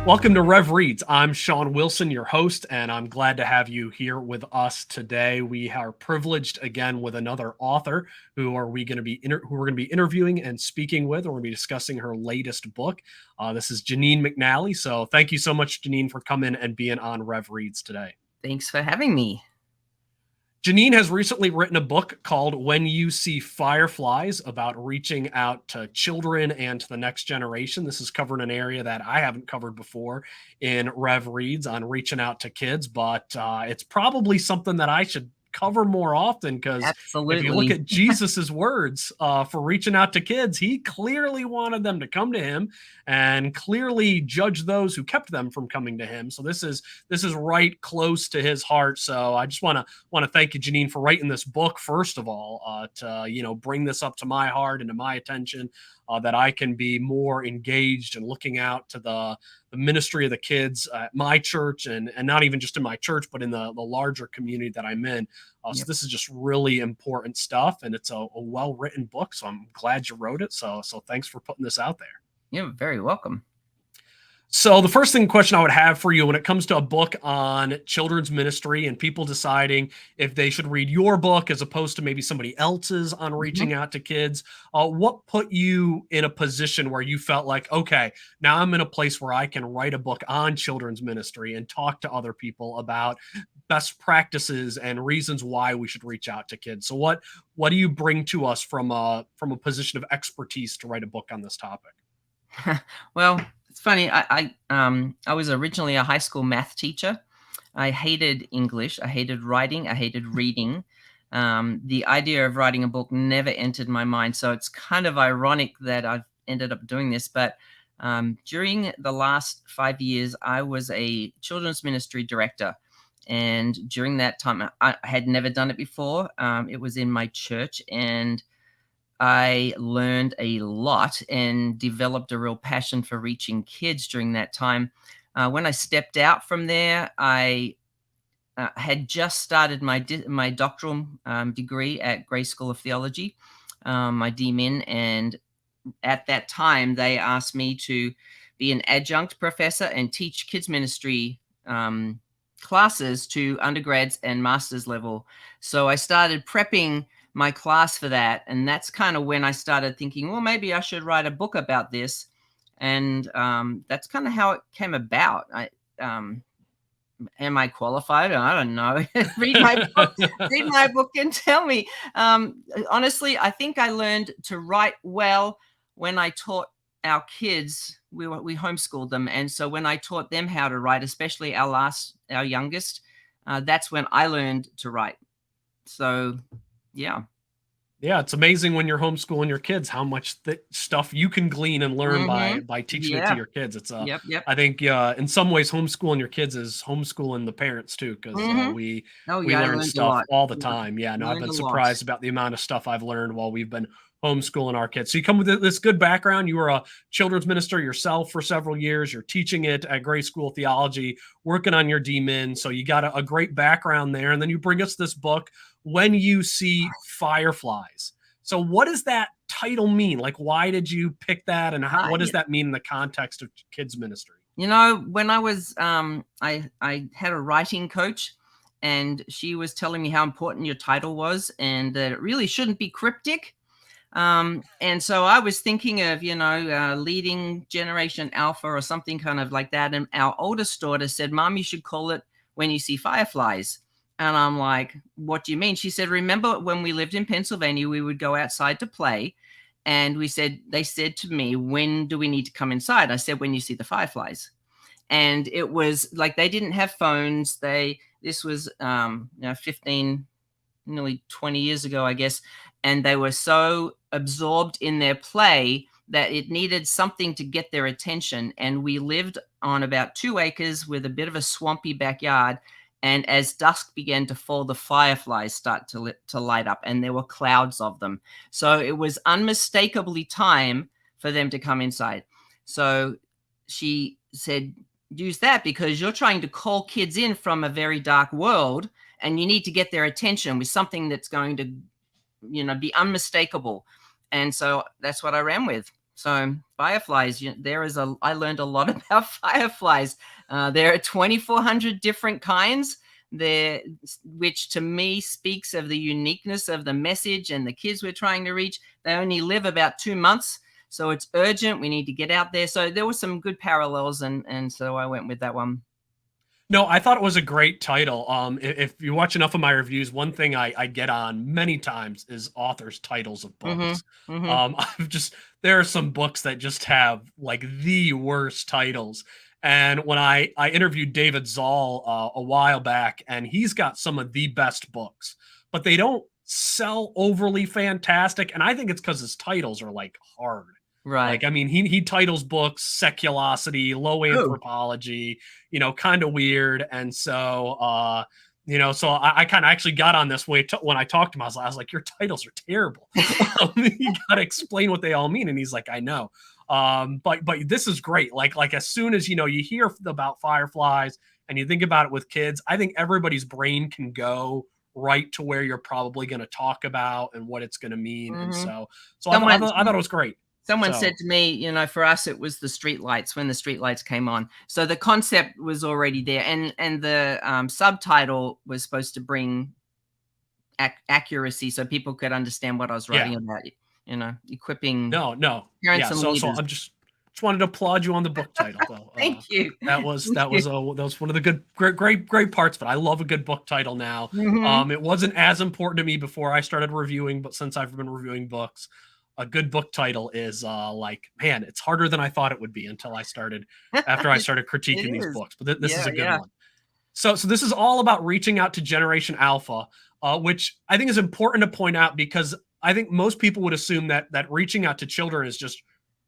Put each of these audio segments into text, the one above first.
Welcome to Rev Reads. I'm Shawn Wilson, your host, and I'm glad to have you here with us today. We are privileged again with another author who we're going to be interviewing and speaking with, or we're going to be discussing her latest book. This is Janine McNally. So thank you so much, Janine, for coming and being on Rev Reads today. Thanks for having me. Janine has recently written a book called When You See Fireflies about reaching out to children and to the next generation. This is covering an area that I haven't covered before in Rev Reads on reaching out to kids, but it's probably something that I should cover more often, because if you look at Jesus's words for reaching out to kids, he clearly wanted them to come to him and clearly judge those who kept them from coming to him. So this is right close to his heart. So I just want to thank you, Janine, for writing this book, first of all, to bring this up to my heart and to my attention, that I can be more engaged and looking out to the ministry of the kids at my church, and not even just in my church, but in the larger community that I'm in. So this is just really important stuff, and it's a well-written book. So I'm glad you wrote it. So thanks for putting this out there. You're very welcome. So the first question I would have for you when it comes to a book on children's ministry and people deciding if they should read your book as opposed to maybe somebody else's on reaching out to kids, what put you in a position where you felt like, okay, now I'm in a place where I can write a book on children's ministry and talk to other people about best practices and reasons why we should reach out to kids? So what do you bring to us from a position of expertise to write a book on this topic? Well, it's funny. I was originally a high school math teacher. I hated English. I hated writing. I hated reading. The idea of writing a book never entered my mind. So it's kind of ironic that I've ended up doing this. But during the last 5 years, I was a children's ministry director. And during that time, I had never done it before. It was in my church, and I learned a lot and developed a real passion for reaching kids during that time. When I stepped out from there, I had just started my doctoral degree at Grace School of Theology, my DMin, and at that time they asked me to be an adjunct professor and teach kids ministry classes to undergrads and master's level. So I started prepping my class for that, and that's kind of when I started thinking, well, maybe I should write a book about this. And that's kind of how it came about. Am I qualified? I don't know. Read my book and tell me. Honestly, I think I learned to write well when I taught our kids. We homeschooled them, and so when I taught them how to write, especially our youngest, that's when I learned to write. So yeah, it's amazing when you're homeschooling your kids how much stuff you can glean and learn by teaching it to your kids. It's I think in some ways homeschooling your kids is homeschooling the parents too, because we learn stuff all the time. I've been surprised about the amount of stuff I've learned while we've been homeschooling our kids. So you come with this good background. You were a children's minister yourself for several years. You're teaching it at Grace School of Theology, working on your DMin. So you got a great background there. And then you bring us this book, When You See Fireflies. So what does that title mean? Like, why did you pick that? And what does that mean in the context of kids ministry? When I was, I had a writing coach, and she was telling me how important your title was and that it really shouldn't be cryptic. And so I was thinking of, leading Generation Alpha or something kind of like that. And our oldest daughter said, Mom, you should call it When You See Fireflies. And I'm like, what do you mean? She said, remember when we lived in Pennsylvania, we would go outside to play. And they said to me, when do we need to come inside? I said, when you see the fireflies. And it was like, they didn't have phones. This was 15, nearly 20 years ago, I guess. And they were so absorbed in their play that it needed something to get their attention. And we lived on about 2 acres with a bit of a swampy backyard. And as dusk began to fall, the fireflies start to light up, and there were clouds of them. So it was unmistakably time for them to come inside. So she said, use that, because you're trying to call kids in from a very dark world, and you need to get their attention with something that's going to be unmistakable. And so that's what I ran with. So fireflies, I learned a lot about fireflies. There are 2,400 different kinds there, which to me speaks of the uniqueness of the message and the kids we're trying to reach. They only live about 2 months, so it's urgent. We need to get out there. So there were some good parallels, and so I went with that one. No, I thought it was a great title. If you watch enough of my reviews, one thing I get on many times is authors' titles of books. I've just there are some books that just have like the worst titles. And when I interviewed David Zoll a while back, and he's got some of the best books, but they don't sell overly fantastic. And I think it's because his titles are like hard. Right. Like, I mean, he titles books Seculosity, Low Oh. Anthropology, kind of weird. And so, so I kind of actually got on this way when I talked to him. I was like, your titles are terrible. You got to explain what they all mean. And he's like, I know. But this is great. Like as soon as, you hear about fireflies and you think about it with kids, I think everybody's brain can go right to where you're probably going to talk about and what it's going to mean. And so I thought it was great. Someone said to me, for us, it was the street lights when the street lights came on. So the concept was already there. And the subtitle was supposed to bring accuracy so people could understand what I was writing about, equipping No. parents and leaders. So I'm just wanted to applaud you on the book title. Though. Thank you. That was one of the great parts. But I love a good book title now. It wasn't as important to me before I started reviewing, but since I've been reviewing books, a good book title is man, it's harder than I thought it would be after I started critiquing these books. But this is a good one. So this is all about reaching out to Generation Alpha, which I think is important to point out because I think most people would assume that reaching out to children is just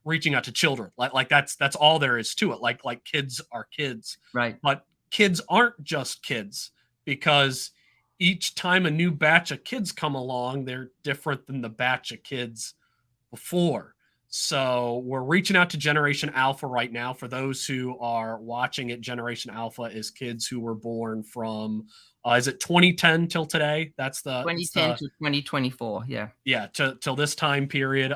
reaching out to children. Like that's all there is to it. Like kids are kids. Right. But kids aren't just kids, because each time a new batch of kids come along, they're different than the batch of kids before. So we're reaching out to Generation Alpha right now. For those who are watching it, Generation Alpha is kids who were born from is it 2010 till today? That's the 2010 to 2024. Yeah, till this time period.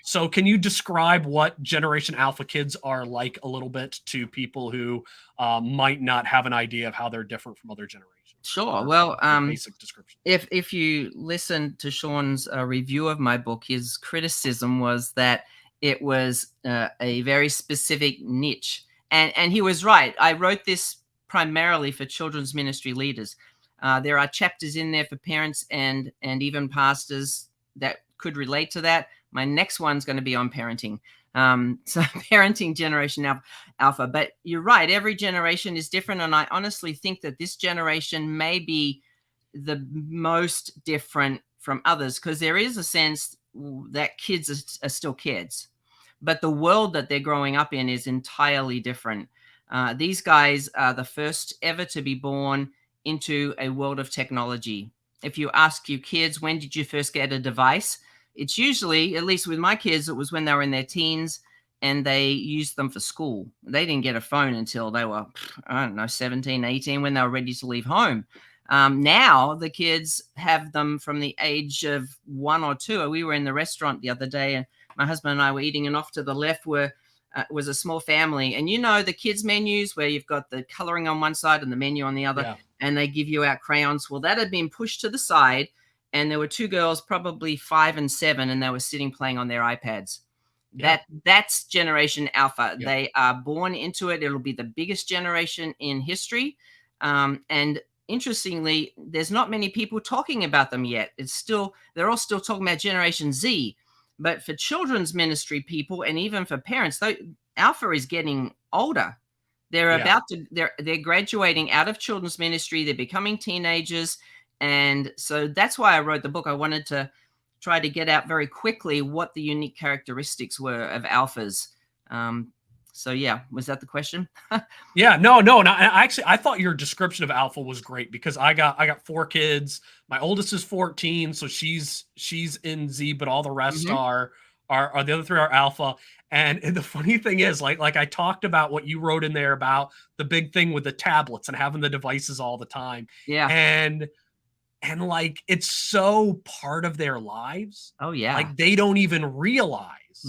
So can you describe what Generation Alpha kids are like a little bit to people who might not have an idea of how they're different from other generations? Sure. Well, basic description. If you listen to Shawn's review of my book, his criticism was that it was a very specific niche, and he was right. I wrote this primarily for children's ministry leaders. There are chapters in there for parents and even pastors that could relate to that. My next one's going to be on parenting. So parenting Generation Alpha. But you're right, every generation is different. And I honestly think that this generation may be the most different from others, because there is a sense that kids are still kids, but the world that they're growing up in is entirely different. These guys are the first ever to be born into a world of technology. If you ask your kids, when did you first get a device? It's usually, at least with my kids, it was when they were in their teens and they used them for school. They didn't get a phone until they were, 17, 18, when they were ready to leave home. Now the kids have them from the age of 1 or 2. We were in the restaurant the other day and my husband and I were eating, and off to the left was a small family. And the kids menus where you've got the coloring on one side and the menu on the other, and they give you out crayons. Well, that had been pushed to the side, and there were 2 girls, probably 5 and 7, and they were sitting playing on their iPads. That's Generation Alpha. They are born into it. It'll be the biggest generation in history. And interestingly, there's not many people talking about them yet. They're all still talking about Generation Z. But for children's ministry people and even for parents, Alpha is getting older. They're they're graduating out of children's ministry. They're becoming teenagers. And so that's why I wrote the book. I wanted to try to get out very quickly what the unique characteristics were of Alphas. Was that the question? No. And I thought your description of Alpha was great, because I got 4 kids. My oldest is 14, so she's in Z, but all the rest are the other 3 are Alpha. And the funny thing is, like I talked about what you wrote in there about the big thing with the tablets and having the devices all the time. Yeah. And like, it's so part of their lives. Oh yeah. Like they don't even realize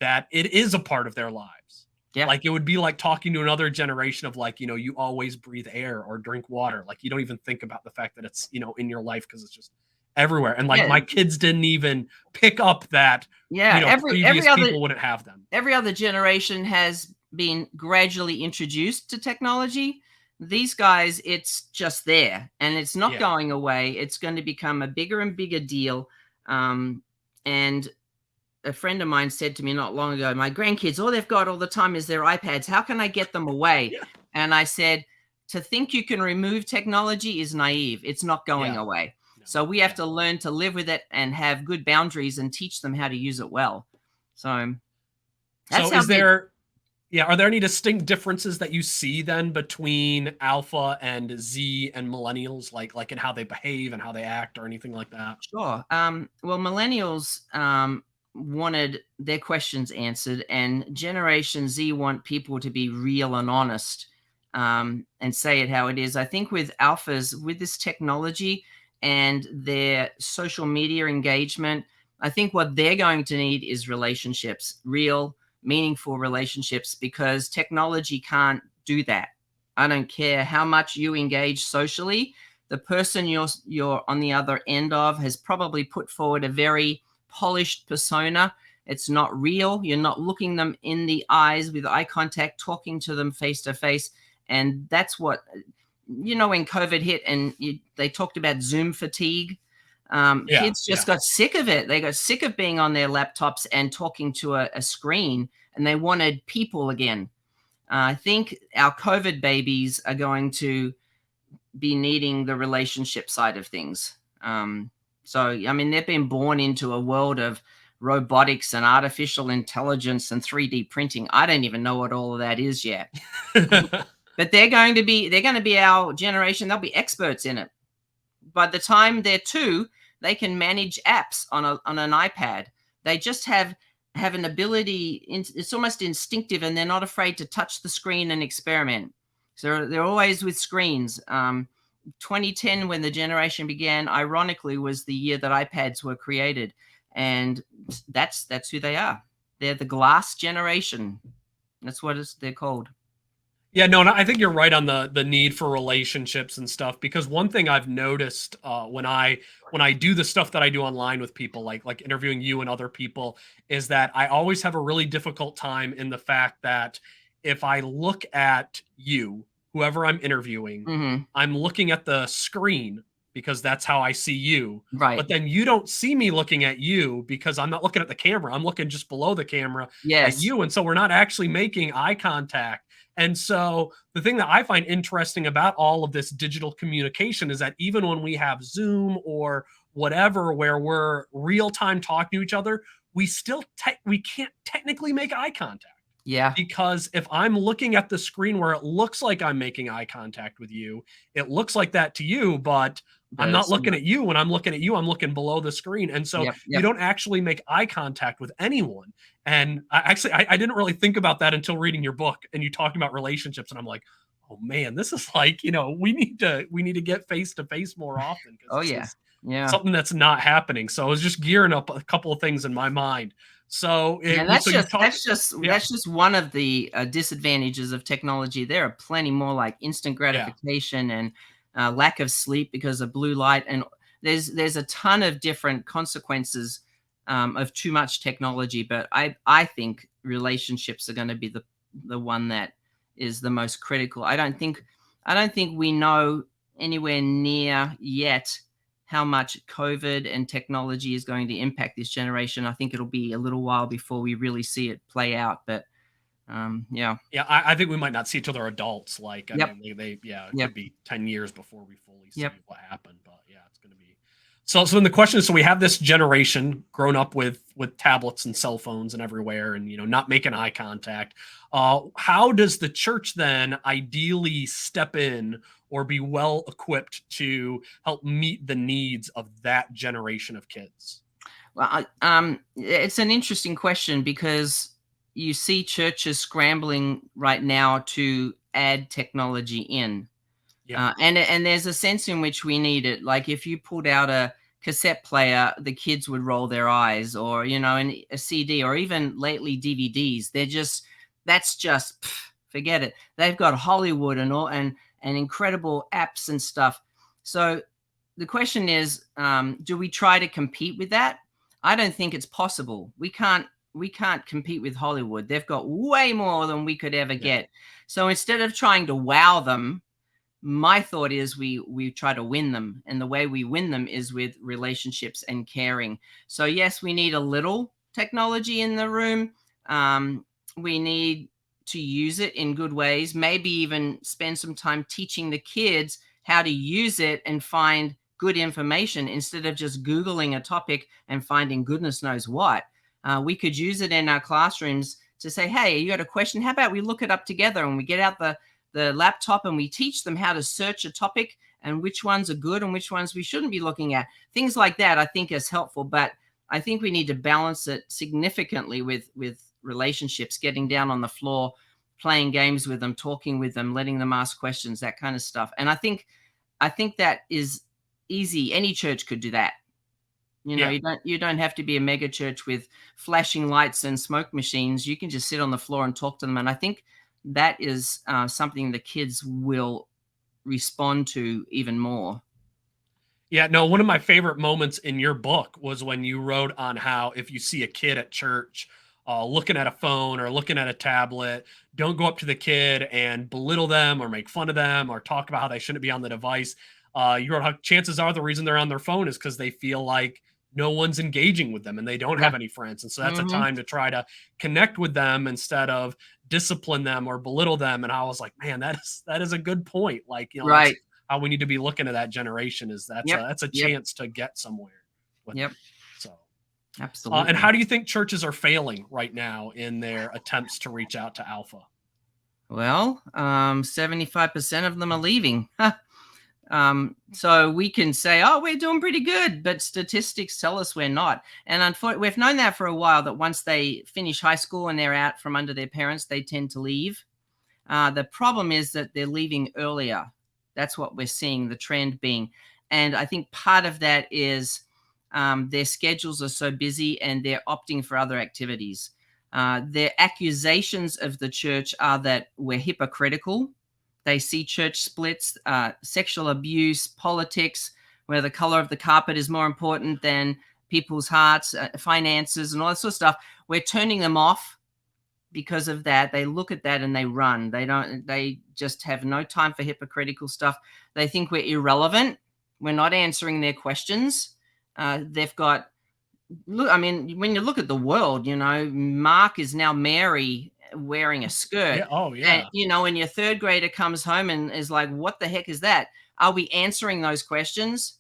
that it is a part of their lives. Yeah. Like, it would be like talking to another generation of like, you always breathe air or drink water. Like, you don't even think about the fact that it's, in your life because it's just everywhere. And like, Yeah. my kids didn't even pick up that, Yeah. previous people wouldn't have them. Every other generation has been gradually introduced to technology. These guys, it's just there and it's not going away. It's going to become a bigger and bigger deal. And a friend of mine said to me not long ago, my grandkids, all they've got all the time is their iPads. How can I get them away? Yeah. And I said, to think you can remove technology is naive. It's not going away. No. So we have to learn to live with it and have good boundaries and teach them how to use it well. So that's are there any distinct differences that you see then between Alpha and Z and millennials, like in how they behave and how they act or anything like that? Sure. Well, millennials wanted their questions answered, and Generation Z want people to be real and honest and say it how it is. I think with alphas, with this technology and their social media engagement, I think what they're going to need is relationships, real, meaningful relationships, because technology can't do that. I don't care how much you engage socially. The person you're on the other end of has probably put forward a very polished persona. It's not real. You're not looking them in the eyes with eye contact, talking to them face to face. And that's what, when COVID hit and they talked about Zoom fatigue, kids just got sick of it. They got sick of being on their laptops and talking to a screen, and they wanted people again. I think our COVID babies are going to be needing the relationship side of things. So, I mean, they've been born into a world of robotics and artificial intelligence and 3D printing. I don't even know what all of that is yet. But they're going to be our generation. They'll be experts in it. By the time they're 2, they can manage apps on an iPad. They just have an ability. It's almost instinctive, and they're not afraid to touch the screen and experiment. So they're always with screens. 2010, when the generation began, ironically, was the year that iPads were created, and that's who they are. They're the glass generation. That's what they're called. Yeah, no, I think you're right on the need for relationships and stuff, because one thing I've noticed when I do the stuff that I do online with people, like interviewing you and other people, is that I always have a really difficult time in the fact that if I look at you, whoever I'm interviewing, I'm looking at the screen because that's how I see you. Right. But then you don't see me looking at you because I'm not looking at the camera. I'm looking just below the camera at you. And so we're not actually making eye contact. And so the thing that I find interesting about all of this digital communication is that even when we have Zoom or whatever, where we're real time talking to each other, we still we can't technically make eye contact. Yeah. Because if I'm looking at the screen where it looks like I'm making eye contact with you, it looks like that to you, but I'm not looking at you. When I'm looking at you, I'm looking below the screen. And so you don't actually make eye contact with anyone. And I didn't really think about that until reading your book and you talking about relationships. And I'm like, oh man, this is like, we need to get face to face more often. Oh yeah. Something that's not happening. So I was just gearing up a couple of things in my mind. So that's just one of the disadvantages of technology. There are plenty more, like instant gratification and lack of sleep because of blue light, and there's a ton of different consequences of too much technology. But I think relationships are going to be the one that is the most critical. I don't think we know anywhere near yet how much COVID and technology is going to impact this generation. I think it'll be a little while before we really see it play out. But I think we might not see it till they're adults. Like, I mean, it could be 10 years before we fully see what happened. But yeah, it's going to be. So then the question is, so we have this generation grown up with tablets and cell phones and everywhere, and not making eye contact. How does the church then ideally step in or be well equipped to help meet the needs of that generation of kids? Well, it's an interesting question, because you see churches scrambling right now to add technology in. And there's a sense in which we need it. Like if you pulled out cassette player, the kids would roll their eyes, or, you know, in a CD, or even lately DVDs. That's just, forget it. They've got Hollywood and all, and incredible apps and stuff. So the question is, do we try to compete with that? I don't think it's possible. We can't compete with Hollywood. They've got way more than we could ever get. So instead of trying to wow them, my thought is we try to win them, and the way we win them is with relationships and caring. So yes, we need a little technology in the room. We need to use it in good ways, maybe even spend some time teaching the kids how to use it and find good information instead of just Googling a topic and finding goodness knows what. We could use it in our classrooms to say, hey, you got a question? How about we look it up together, and we get out the laptop and we teach them how to search a topic and which ones are good and which ones we shouldn't be looking at. Things like that I think is helpful, but I think we need to balance it significantly with relationships, getting down on the floor, playing games with them, talking with them, letting them ask questions, that kind of stuff. And I think that is easy. Any church could do that. You know, you don't have to be a mega church with flashing lights and smoke machines. You can just sit on the floor and talk to them. And I think that is something the kids will respond to even more. Yeah, no, one of my favorite moments in your book was when you wrote on how if you see a kid at church looking at a phone or looking at a tablet, don't go up to the kid and belittle them or make fun of them or talk about how they shouldn't be on the device. You wrote how chances are the reason they're on their phone is because they feel like no one's engaging with them and they don't have any friends. And so that's a time to try to connect with them instead of discipline them or belittle them. And I was like, man, that is a good point. Like, you know, Right. that's how we need to be looking at that generation, is that's a chance to get somewhere with them. So absolutely. And how do you think churches are failing right now in their attempts to reach out to Alpha? Well, 75% of them are leaving. So we can say, oh, we're doing pretty good, but statistics tell us we're not. And unfortunately, we've known that for a while, that once they finish high school and they're out from under their parents, they tend to leave. The problem is that they're leaving earlier. That's what we're seeing the trend being. And I think part of that is their schedules are so busy and they're opting for other activities. Their accusations of the church are that we're hypocritical. They see church splits, sexual abuse, politics, where the color of the carpet is more important than people's hearts, finances, and all that sort of stuff. We're turning them off because of that. They look at that and they run. They just have no time for hypocritical stuff. They think we're irrelevant. We're not answering their questions. They've got, look, I mean, when you look at the world, you know, Mark is now Mary wearing a skirt. Yeah. Oh, yeah. And, you know, and your third grader comes home and is like, what the heck is that? Are we answering those questions?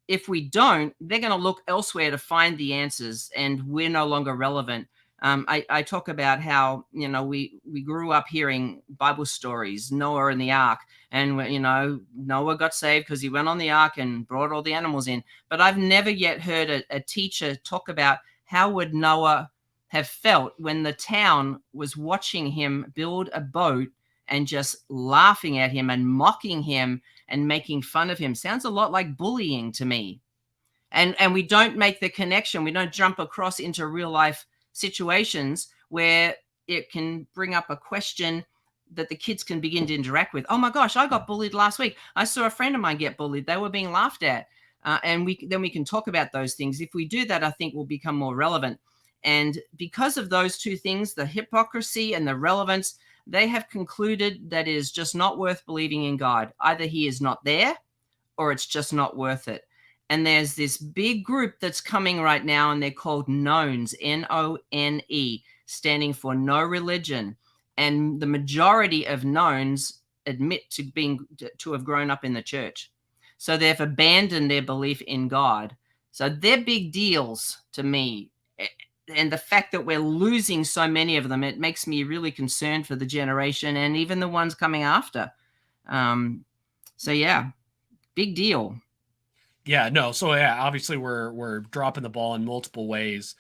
If we don't, they're going to look elsewhere to find the answers, and we're no longer relevant. I talk about how, you know, we grew up hearing Bible stories, Noah and the ark, and, you know, Noah got saved because he went on the ark and brought all the animals in. But I've never yet heard a teacher talk about how would Noah have felt when the town was watching him build a boat and just laughing at him and mocking him and making fun of him. Sounds a lot like bullying to me. And we don't make the connection. We don't jump across into real life situations where it can bring up a question that the kids can begin to interact with. Oh my gosh, I got bullied last week. I saw a friend of mine get bullied. They were being laughed at. And then we can talk about those things. If we do that, I think we'll become more relevant. And because of those two things, the hypocrisy and the relevance, they have concluded that it is just not worth believing in God. Either he is not there or it's just not worth it. And there's this big group that's coming right now, and they're called Knowns, None, standing for no religion. And the majority of Knowns admit to have grown up in the church. So they've abandoned their belief in God. So they're big deals to me. And the fact that we're losing so many of them, it makes me really concerned for the generation and even the ones coming after. So yeah, big deal. Yeah, no. So yeah, obviously we're dropping the ball in multiple ways.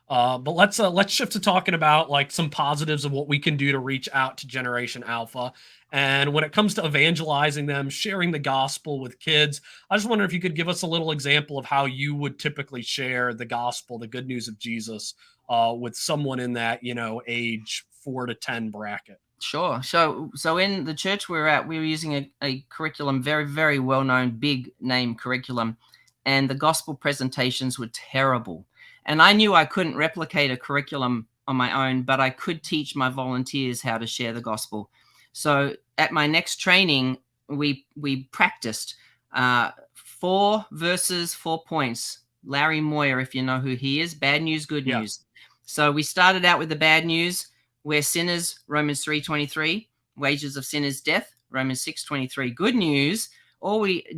But let's shift to talking about like some positives of what we can do to reach out to Generation Alpha. And when it comes to evangelizing them, sharing the gospel with kids, I just wonder if you could give us a little example of how you would typically share the gospel, the good news of Jesus, with someone in that, age 4 to 10 bracket. Sure. So in the church we're at, we were using a curriculum, very, very well-known, big name curriculum, and the gospel presentations were terrible. And I knew I couldn't replicate a curriculum on my own, but I could teach my volunteers how to share the gospel. So at my next training, we practiced 4 verses, 4 points. Larry Moyer, if you know who he is, bad news, good Yeah. news. So we started out with the bad news. We're sinners, Romans 3:23. Wages of sin is death, Romans 6:23. Good news,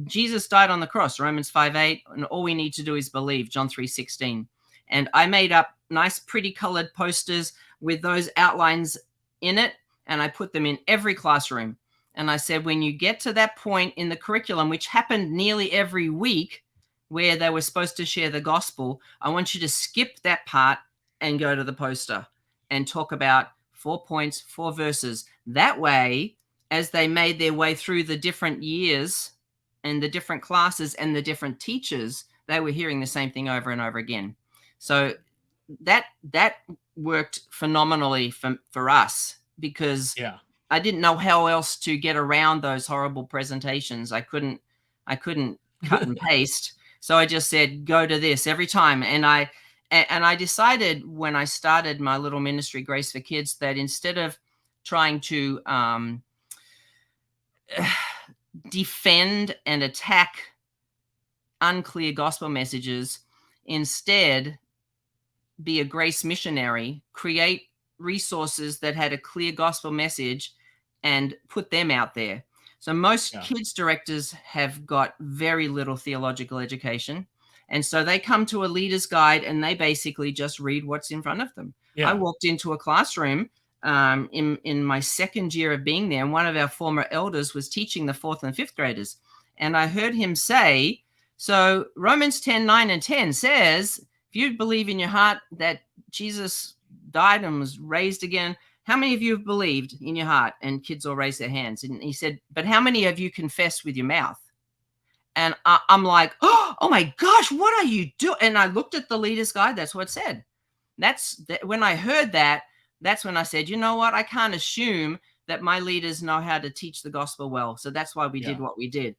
Jesus died on the cross, Romans 5:8, and all we need to do is believe, John 3:16. And I made up nice, pretty colored posters with those outlines in it, and I put them in every classroom. And I said, when you get to that point in the curriculum, which happened nearly every week, where they were supposed to share the gospel, I want you to skip that part and go to the poster and talk about 4 points, 4 verses. That way, as they made their way through the different years and the different classes and the different teachers, they were hearing the same thing over and over again. So that worked phenomenally for us, because Yeah. I didn't know how else to get around those horrible presentations. I couldn't cut and paste. So I just said, go to this every time. And I decided when I started my little ministry, Grace for Kids, that instead of trying to defend and attack unclear gospel messages, instead be a grace missionary, create resources that had a clear gospel message and put them out there. So most kids directors have got very little theological education. And so they come to a leader's guide and they basically just read what's in front of them. Yeah. I walked into a classroom in my second year of being there, and one of our former elders was teaching the 4th and 5th graders. And I heard him say, so Romans 10:9-10 says, if you believe in your heart that Jesus died and was raised again, how many of you have believed in your heart? And kids all raise their hands. And he said, but how many of you confessed with your mouth? And I'm like, oh my gosh, what are you doing? And I looked at the leader's guide. That's what it said. When I heard that, that's when I said, you know what? I can't assume that my leaders know how to teach the gospel well. So that's why we did what we did.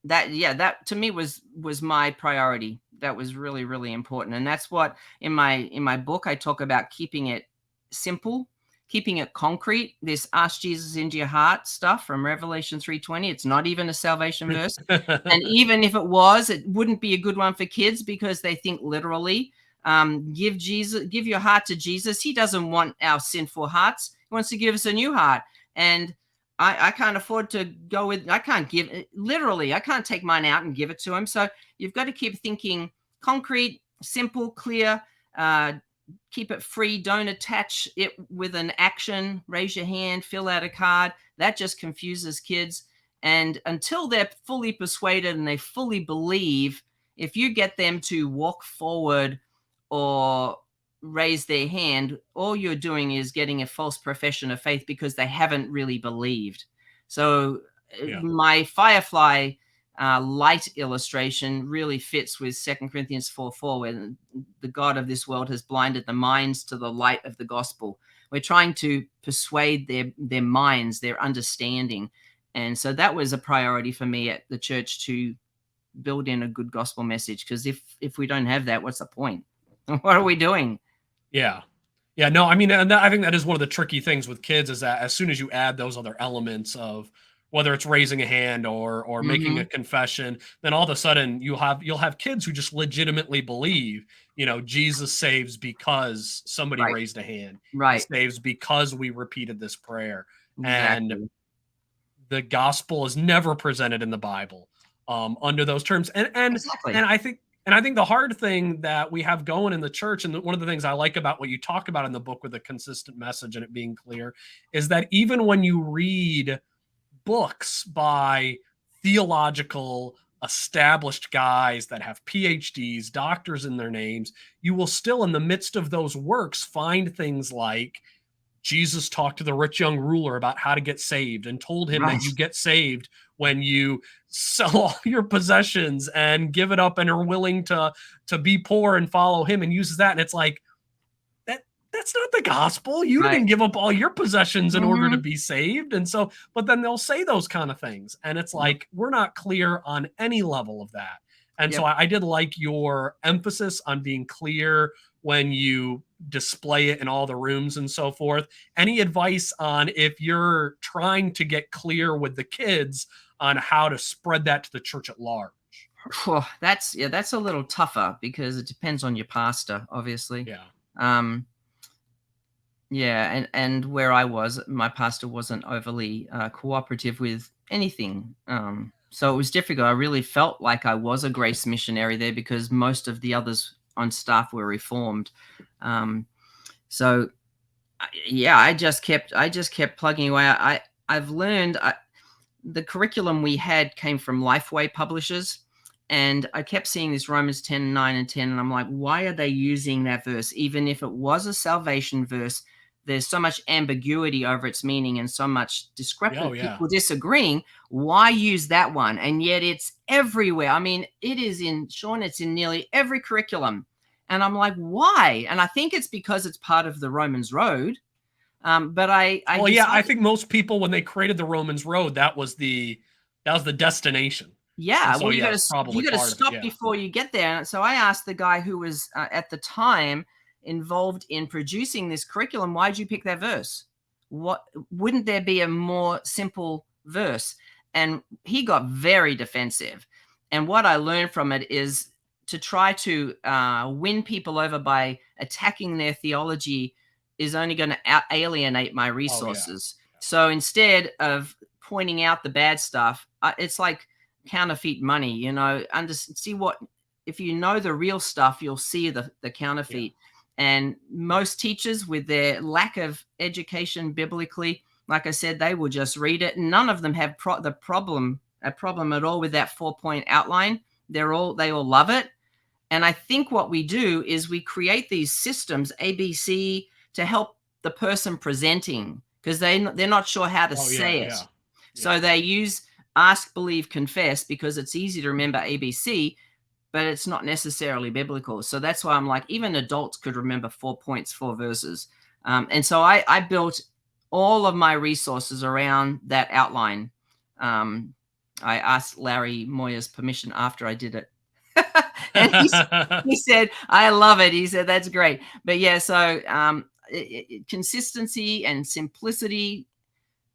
That to me was my priority. That was really, really important. And that's what in my book, I talk about keeping it simple, keeping it concrete. This ask Jesus into your heart stuff from Revelation 3:20. It's not even a salvation verse. And even if it was, it wouldn't be a good one for kids because they think literally. Give your heart to Jesus. He doesn't want our sinful hearts. He wants to give us a new heart. And I can't afford to go with, I can't give it literally. I can't take mine out and give it to him. So you've got to keep thinking concrete, simple, clear, keep it free. Don't attach it with an action, raise your hand, fill out a card. That just confuses kids. And until they're fully persuaded and they fully believe, if you get them to walk forward or raise their hand, all you're doing is getting a false profession of faith because they haven't really believed. So my firefly light illustration really fits with 2 Corinthians 4:4, where the God of this world has blinded the minds to the light of the gospel. We're trying to persuade their minds, their understanding. And so that was a priority for me at the church, to build in a good gospel message. Because if we don't have that, what's the point? What are we doing? Yeah. Yeah, no, I mean, and I think that is one of the tricky things with kids, is that as soon as you add those other elements of whether it's raising a hand or making a confession, then all of a sudden you'll have kids who just legitimately believe, Jesus saves because somebody raised a hand. He saves because we repeated this prayer. Exactly. And the gospel is never presented in the Bible under those terms. And I think the hard thing that we have going in the church, and one of the things I like about what you talk about in the book with a consistent message and it being clear, is that even when you read books by theological established guys that have PhDs, doctors in their names, you will still, in the midst of those works, find things like Jesus talked to the rich young ruler about how to get saved and told him Right. that you get saved when you sell all your possessions and give it up and are willing to be poor and follow him, and uses that. And it's like, that's not the gospel. You Right. didn't give up all your possessions in order to Mhm. be saved. And so, but then they'll say those kind of things. And it's Yep. like, we're not clear on any level of that. And so Yep. I did like your emphasis on being clear when you display it in all the rooms and so forth. Any advice on, if you're trying to get clear with the kids, on how to spread that to the church at large? That's a little tougher because it depends on your pastor, obviously. Yeah. Um, yeah, and where I was, my pastor wasn't overly cooperative with anything. So it was difficult. I really felt like I was a grace missionary there because most of the others on staff were reformed. So yeah, I just kept plugging away. I've learned the curriculum we had came from Lifeway Publishers. And I kept seeing this Romans 10, 9 and 10. And I'm like, why are they using that verse? Even if it was a salvation verse, there's so much ambiguity over its meaning and so much discrepancy, Oh, yeah. people disagreeing. Why use that one? And yet it's everywhere. I mean, it is in, Shawn, it's in nearly every curriculum. And I'm like, why? And I think it's because it's part of the Romans Road. But I well, yeah, I think most people, when they created the Romans Road, that was the destination. Yeah, And so, well, yeah, it's probably you got to part of it. stop Yeah. before you get there. So I asked the guy who was at the time involved in producing this curriculum, why'd you pick that verse? What, wouldn't there be a more simple verse? And he got very defensive. And what I learned from it is to try to win people over by attacking their theology is only going to alienate my resources. So instead of pointing out the bad stuff, it's like counterfeit money, you know, see what, if you know the real stuff, you'll see the counterfeit. And most teachers, with their lack of education biblically, like I said, they will just read it. None of them have a problem at all with that 4-point outline. They all love it. And I think what we do is we create these systems, ABC, to help the person presenting, because they're not sure how to say it. So they use ask, believe, confess, because it's easy to remember ABC, but it's not necessarily biblical. So that's why I'm like, even adults could remember 4 points, 4 verses. And so I built all of my resources around that outline. I asked Larry Moyer's permission after I did it. And he said, I love it. He said, that's great. But yeah, so consistency and simplicity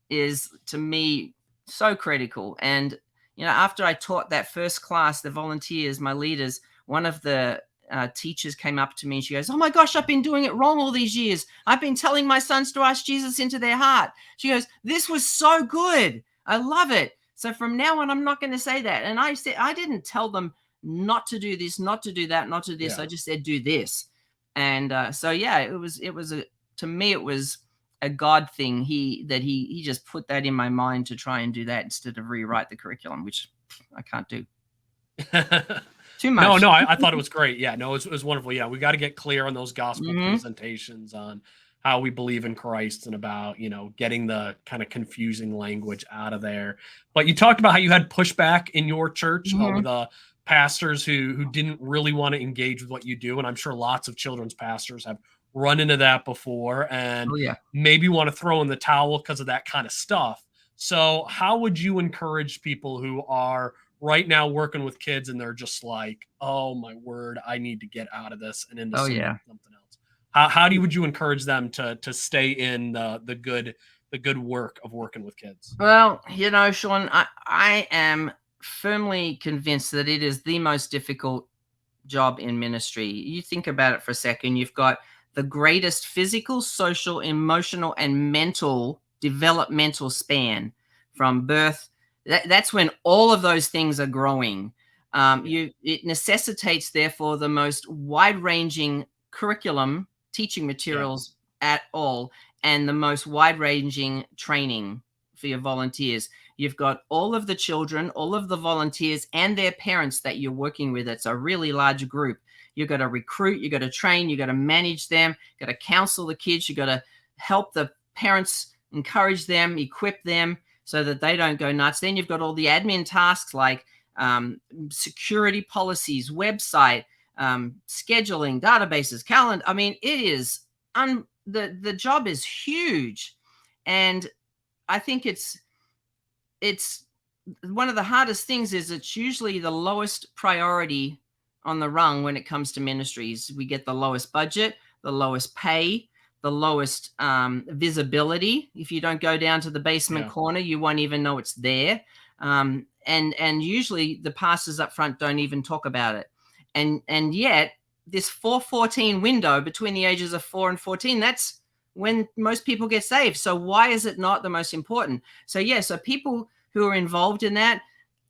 is, to me, so critical. And, you know, after I taught that first class, the volunteers, my leaders, one of the teachers came up to me and she goes, oh my gosh, I've been doing it wrong all these years. I've been telling my sons to ask Jesus into their heart. She goes, this was so good. I love it. So from now on, I'm not going to say that. And I said, I didn't tell them not to do this, not to do that, not to do this. I just said, do this. And so, yeah, it was to me, it was a God thing. He just put that in my mind to try and do that instead of rewrite the curriculum, which I can't do. Too much. No, I thought it was great. Yeah, no, it was wonderful. Yeah, we got to get clear on those gospel presentations, on how we believe in Christ, and about, you know, getting the kind of confusing language out of there. But you talked about how you had pushback in your church with pastors who didn't really want to engage with what you do. And I'm sure lots of children's pastors have run into that before, and maybe want to throw in the towel because of that kind of stuff. So how would you encourage people who are right now working with kids and they're just like, oh my word, I need to get out of this and into something else? How would you encourage them to stay in the good work of working with kids? Well, you know, Shawn, I am firmly convinced that it is the most difficult job in ministry. You think about it for a second. You've got the greatest physical, social, emotional, and mental developmental span from birth. That's when all of those things are growing. It necessitates, therefore, the most wide-ranging curriculum, teaching materials at all, and the most wide-ranging training. for your volunteers. You've got all of the children, all of the volunteers, and their parents that you're working with. It's a really large group. You've got to recruit, you've got to train, you've got to manage them, you've got to counsel the kids, you've got to help the parents, encourage them, equip them so that they don't go nuts. Then you've got all the admin tasks like security policies, website, scheduling, databases, calendar. I mean, it is the job is huge, and I think it's one of the hardest things. Is it's usually the lowest priority on the rung when it comes to ministries. We get the lowest budget, the lowest pay, the lowest visibility. If you don't go down to the basement corner, you won't even know it's there. And usually the pastors up front don't even talk about it. And yet this 4:14 window between the ages of 4 and 14, that's when most people get saved. So why is it not the most important? So so people who are involved in that,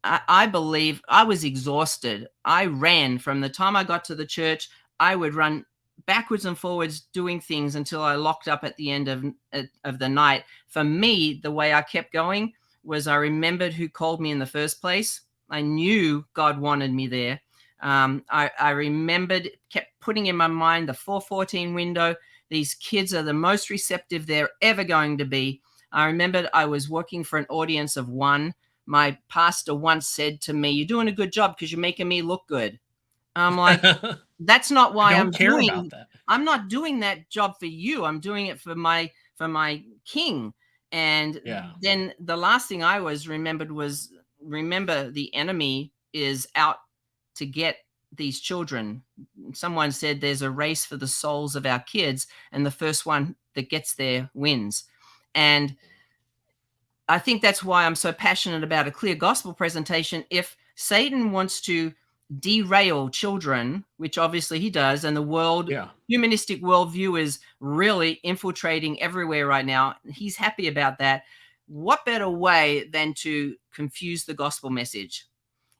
I believe I was exhausted. I ran from the time I got to the church. I would run backwards and forwards doing things until I locked up at the end of the night. For me, the way I kept going was I remembered who called me in the first place. I knew God wanted me there. I remembered, kept putting in my mind the 4:14 window. These kids are the most receptive they're ever going to be. I remembered I was working for an audience of one. My pastor once said to me, "You're doing a good job because you're making me look good." I'm like, that's not why don't care about that. I'm not doing that job for you. I'm doing it for my king. And then the last thing I remembered was, remember, the enemy is out to get these children. Someone said there's a race for the souls of our kids, and the first one that gets there wins. And I think that's why I'm so passionate about a clear gospel presentation. If Satan wants to derail children, which obviously he does, and the humanistic worldview is really infiltrating everywhere right now, he's happy about that. What better way than to confuse the gospel message?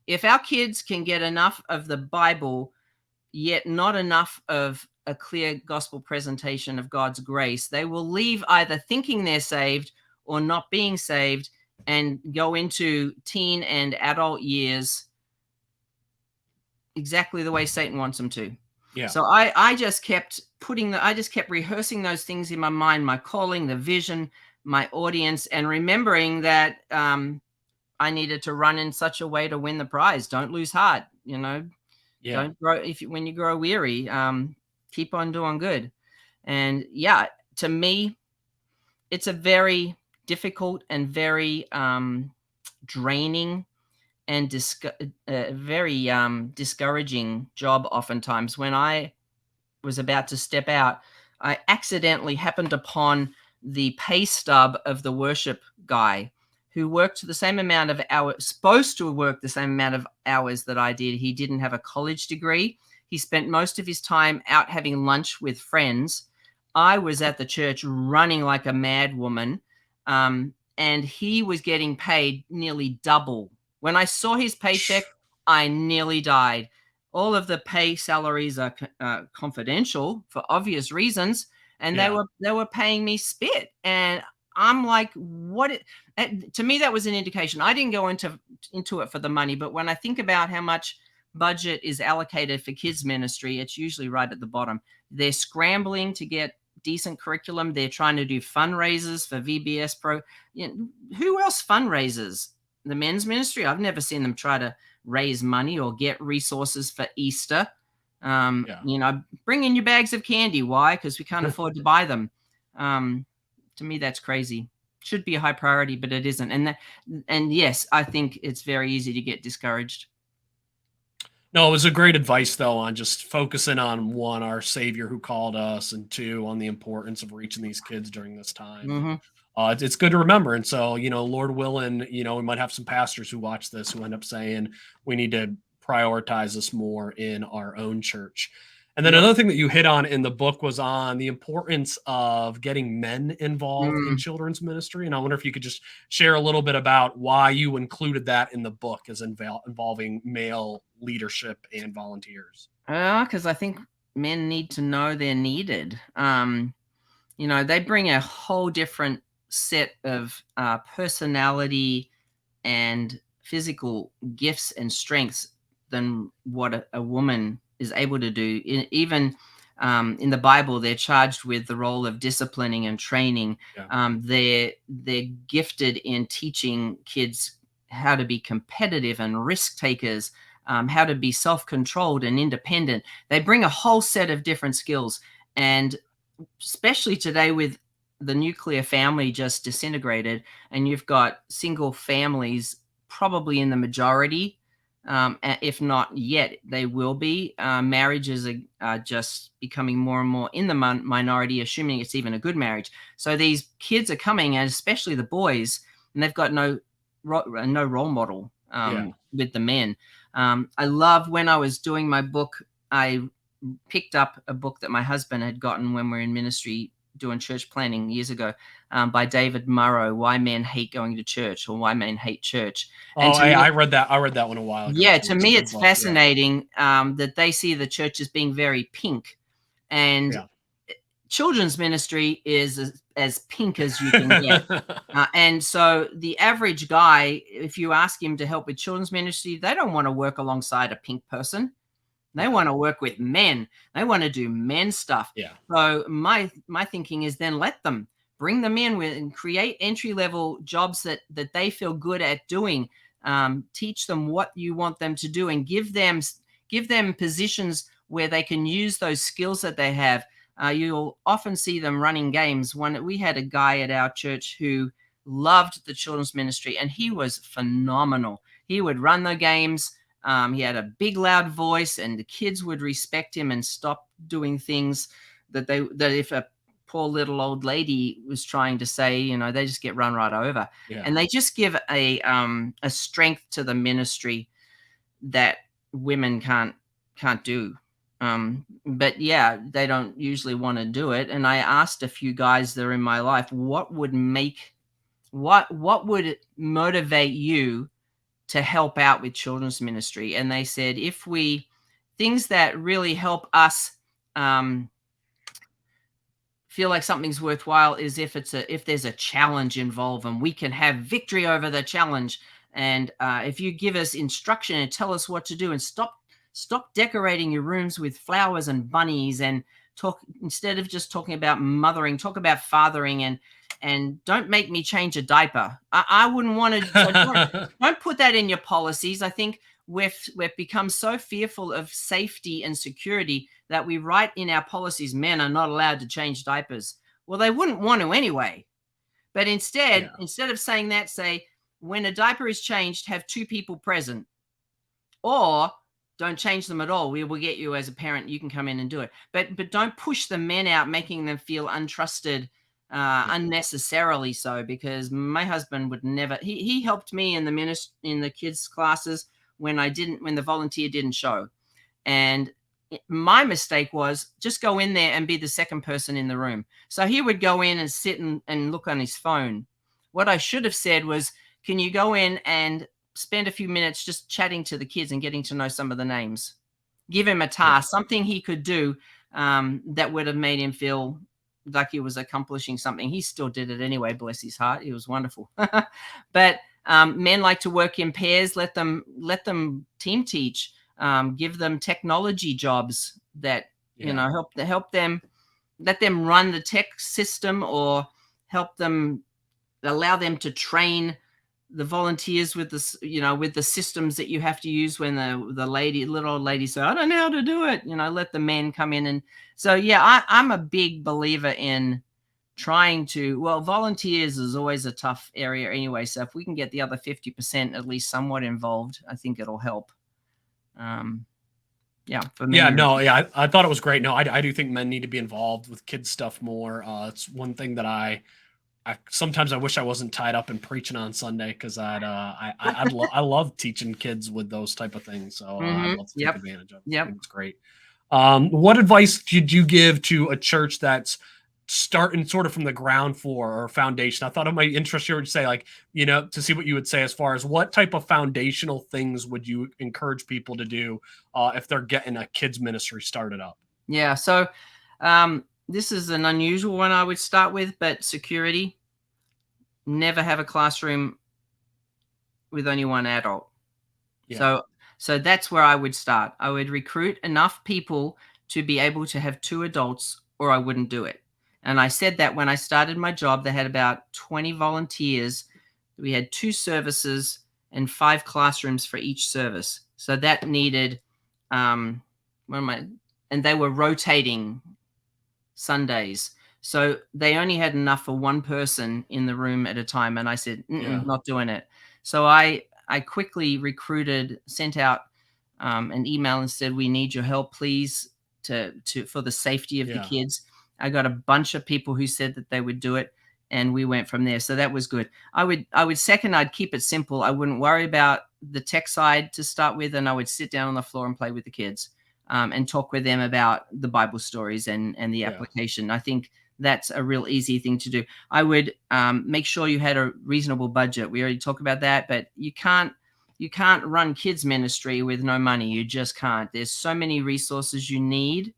If our kids can get enough of the Bible, yet not enough of a clear gospel presentation of God's grace, they will leave either thinking they're saved or not being saved and go into teen and adult years exactly the way Satan wants them to. So I just kept rehearsing those things in my mind, my calling, the vision, my audience, and remembering that I needed to run in such a way to win the prize. Don't lose heart, Don't grow when you grow weary. Keep on doing good. And to me, it's a very difficult and very draining and very discouraging job. Oftentimes, when I was about to step out, I accidentally happened upon the pay stub of the worship guy who worked the same amount of hours, supposed to work the same amount of hours that I did. He didn't have a college degree. He spent most of his time out having lunch with friends. I was at the church running like a mad woman, and he was getting paid nearly double. When I saw his paycheck, I nearly died. All of the pay salaries are confidential for obvious reasons, and they were paying me spit. And I'm like, what? To me, that was an indication. I didn't go into it for the money, but when I think about how much budget is allocated for kids ministry, it's usually right at the bottom. They're scrambling to get decent curriculum. They're trying to do fundraisers for VBS Pro. Who else fundraisers? The men's ministry? I've never seen them try to raise money or get resources for Easter. Bring in your bags of candy. Why? Because we can't afford to buy them. To me, that's crazy. Should be a high priority, but it isn't. And yes, I think it's very easy to get discouraged. No, it was a great advice, though, on just focusing on, one, our Savior who called us, and two, on the importance of reaching these kids during this time. Mm-hmm. It's good to remember. And so, Lord willing, we might have some pastors who watch this who end up saying we need to prioritize this more in our own church. And then another thing that you hit on in the book was on the importance of getting men involved in children's ministry. And I wonder if you could just share a little bit about why you included that in the book as involving male leadership and volunteers. Because I think men need to know they're needed. They bring a whole different set of personality and physical gifts and strengths than what a woman is able to do. Even in the Bible, they're charged with the role of disciplining and training. Yeah. They're gifted in teaching kids how to be competitive and risk takers, how to be self-controlled and independent. They bring a whole set of different skills. And especially today with the nuclear family just disintegrated, and you've got single families probably in the majority, if not yet, they will be. Marriages are just becoming more and more in the minority, assuming it's even a good marriage. So these kids are coming, and especially the boys, and they've got no role model with the men. I love when I was doing my book, I picked up a book that my husband had gotten when we were in ministry doing church planning years ago, by David Murrow, Why Men Hate Going to Church, or Why Men Hate Church. And I read that. I read that one a while ago. Yeah, to me, it's fascinating that they see the church as being very pink, and children's ministry is as pink as you can get. And so the average guy, if you ask him to help with children's ministry, they don't want to work alongside a pink person. They want to work with men. They want to do men stuff. Yeah. So my thinking is then let them, bring them in with and create entry-level jobs that they feel good at doing. Teach them what you want them to do, and give them positions where they can use those skills that they have. You'll often see them running games. We had a guy at our church who loved the children's ministry, and he was phenomenal. He would run the games. He had a big, loud voice, and the kids would respect him and stop doing things that if a poor little old lady was trying to say, they just get run right over. Yeah. And they just give a strength to the ministry that women can't do. But yeah, they don't usually want to do it. And I asked a few guys that are in my life, what would motivate you to help out with children's ministry? And they said, things that really help us feel like something's worthwhile is if there's a challenge involved and we can have victory over the challenge. And if you give us instruction and tell us what to do, and stop decorating your rooms with flowers and bunnies, and talk, instead of just talking about mothering, talk about fathering, and don't make me change a diaper. I wouldn't want to. So don't put that in your policies. I think we've become so fearful of safety and security that we write in our policies, men are not allowed to change diapers. Well, they wouldn't want to anyway. But instead of saying that, say, when a diaper is changed, have two people present, or don't change them at all. We will get you as a parent. You can come in and do it. But don't push the men out, making them feel untrusted unnecessarily so, because my husband would never. He helped me in the kids' classes when the volunteer didn't show, and my mistake was just go in there and be the second person in the room. So he would go in and sit and look on his phone. What I should have said was, can you go in and spend a few minutes just chatting to the kids and getting to know some of the names? Give him a task, something he could do that would have made him feel like he was accomplishing something. He still did it anyway, bless his heart. He was wonderful. But men like to work in pairs. Let them team teach. Give them technology jobs that help them. Let them run the tech system, or allow them to train the volunteers with the systems that you have to use when the little old lady say, I don't know how to do it. Let the men come in. And so, I'm a big believer in trying to, volunteers is always a tough area anyway. So if we can get the other 50% at least somewhat involved, I think it'll help. For me. I thought it was great. No, I do think men need to be involved with kids stuff more. It's one thing that I sometimes I wish I wasn't tied up in preaching on Sunday, because I love teaching kids with those type of things. So I'd love to take advantage of it. I think it's great. What advice did you give to a church that's starting sort of from the ground floor or foundation? I thought it might interest you to say, to see what you would say as far as what type of foundational things would you encourage people to do if they're getting a kids ministry started up? Yeah. So this is an unusual one I would start with, but security. never have a classroom with only one adult. Yeah. So that's where I would start. I would recruit enough people to be able to have 2 adults, or I wouldn't do it. And I said that when I started my job, they had about 20 volunteers. We had 2 services and 5 classrooms for each service. So that needed, what am I? And they were rotating Sundays. So they only had enough for one person in the room at a time. And I said, Yeah. not doing it. So I quickly recruited, sent out an email and said, we need your help, please, for the safety of the Yeah. kids. I got a bunch of people who said that they would do it, and we went from there. So that was good. I'd keep it simple. I wouldn't worry about the tech side to start with, and I would sit down on the floor and play with the kids, and talk with them about the Bible stories and the Yeah. application. I think that's a real easy thing to do. I would make sure you had a reasonable budget. We already talked about that, but you can't run kids ministry with no money. You just can't. There's so many resources you need.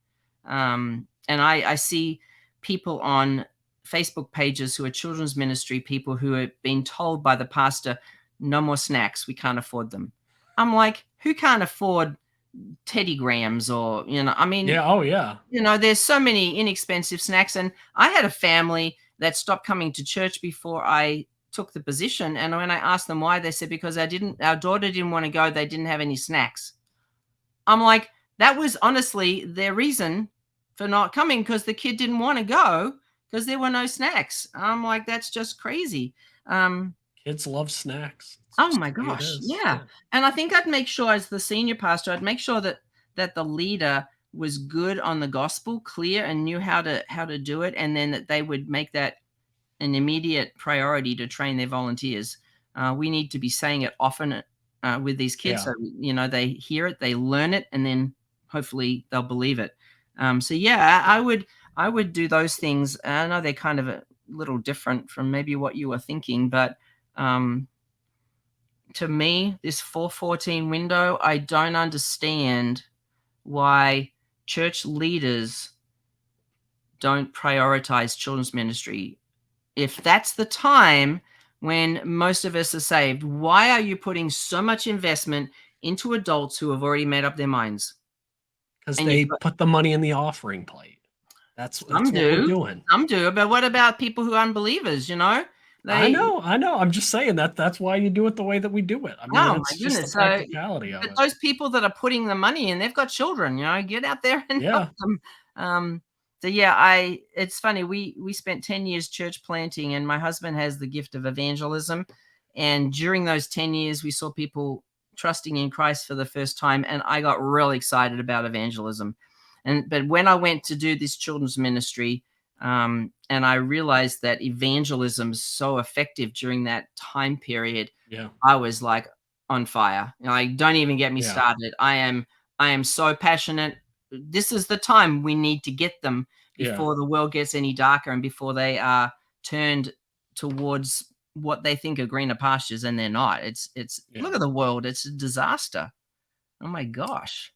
And I see people on Facebook pages who are children's ministry people who have been told by the pastor, no more snacks, we can't afford them. I'm like, who can't afford Teddy Grahams? Or, I mean, Yeah. Oh, yeah. there's so many inexpensive snacks. And I had a family that stopped coming to church before I took the position. And when I asked them why, they said, because our daughter didn't want to go. They didn't have any snacks. I'm like, that was honestly their reason for not coming, because the kid didn't want to go because there were no snacks. I'm like, that's just crazy. Kids love snacks. It's Oh just my the way it gosh. is. Yeah. And I think I'd make sure, as the senior pastor, I'd make sure that the leader was good on the gospel, clear, and knew how to do it, and then that they would make that an immediate priority to train their volunteers. We need to be saying it often with these kids, Yeah. so they hear it, they learn it, and then hopefully they'll believe it. So yeah, I would do those things. I know they're kind of a little different from maybe what you were thinking, but to me, this 414 window, I don't understand why church leaders don't prioritize children's ministry. If that's the time when most of us are saved, why are you putting so much investment into adults who have already made up their minds? Because And you've they got, put the money in the offering plate. That's some what we're do, doing. some do, but what about people who are unbelievers? I They know. I'm just saying that's why you do it the way that we do it. I mean, Oh it's my just the goodness. So, practicality of but it. those people that are putting the money in, they've got children, get out there and help Yeah. them. So yeah, it's funny. We spent 10 years church planting, and my husband has the gift of evangelism. And during those 10 years, we saw people trusting in Christ for the first time. And I got really excited about evangelism. But when I went to do this children's ministry, and I realized that evangelism is so effective during that time period, Yeah. I was like on fire. Like, don't even get me Yeah. started. I am so passionate. This is the time we need to get them Yeah. before the world gets any darker and before they are turned towards what they think are greener pastures, and they're not. It's Yeah. Look at the world. It's a disaster. Oh my gosh.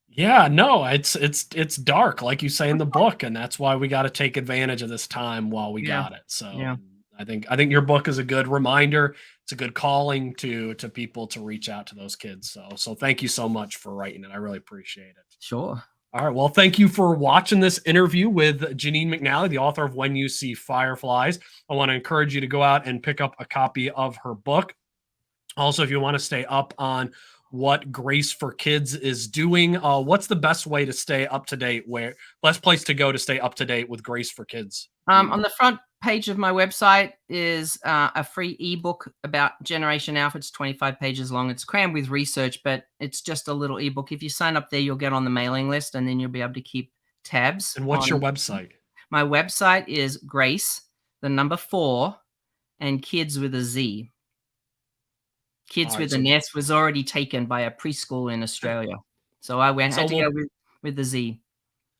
Yeah, no, it's dark, like you say in the book, and that's why we got to take advantage of this time while we Yeah. got it. So Yeah. I think your book is a good reminder. It's a good calling to people to reach out to those kids. So thank you so much for writing it. I really appreciate it. Sure. All right. Well, thank you for watching this interview with Janine McNally, the author of When You See Fireflies. I want to encourage you to go out and pick up a copy of her book. Also, if you want to stay up on what Grace for Kids is doing, what's the best way to stay up to date? Best place to go to stay up to date with Grace for Kids? On the front page of my website is a free ebook about Generation Alpha. It's 25 pages long. It's crammed with research, but it's just a little ebook. If you sign up there, you'll get on the mailing list, and then you'll be able to keep tabs And what's your on. website? My website is Grace, the number 4, and Kids with a Z. Kids All right. with an S was already taken by a preschool in Australia. So I So had to we'll go with the Z.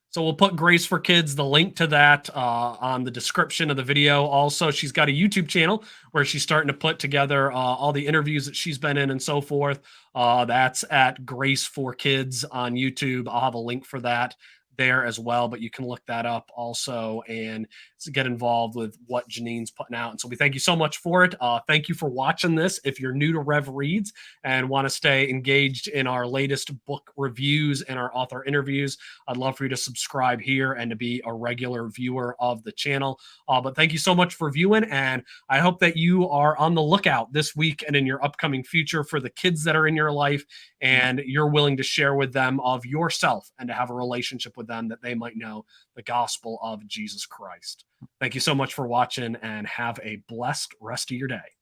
So we'll put Grace for Kids, the link to that on the description of the video. Also, she's got a YouTube channel where she's starting to put together all the interviews that she's been in and so forth. That's at Grace for Kids on YouTube. I'll have a link for that there as well, but you can look that up also and get involved with what Janine's putting out. And so we thank you so much for it. Thank you for watching this. If you're new to Rev Reads and want to stay engaged in our latest book reviews and our author interviews, I'd love for you to subscribe here and to be a regular viewer of the channel. But thank you so much for viewing, and I hope that you are on the lookout this week and in your upcoming future for the kids that are in your life, and you're willing to share with them of yourself and to have a relationship with them that they might know the gospel of Jesus Christ. Thank you so much for watching, and have a blessed rest of your day.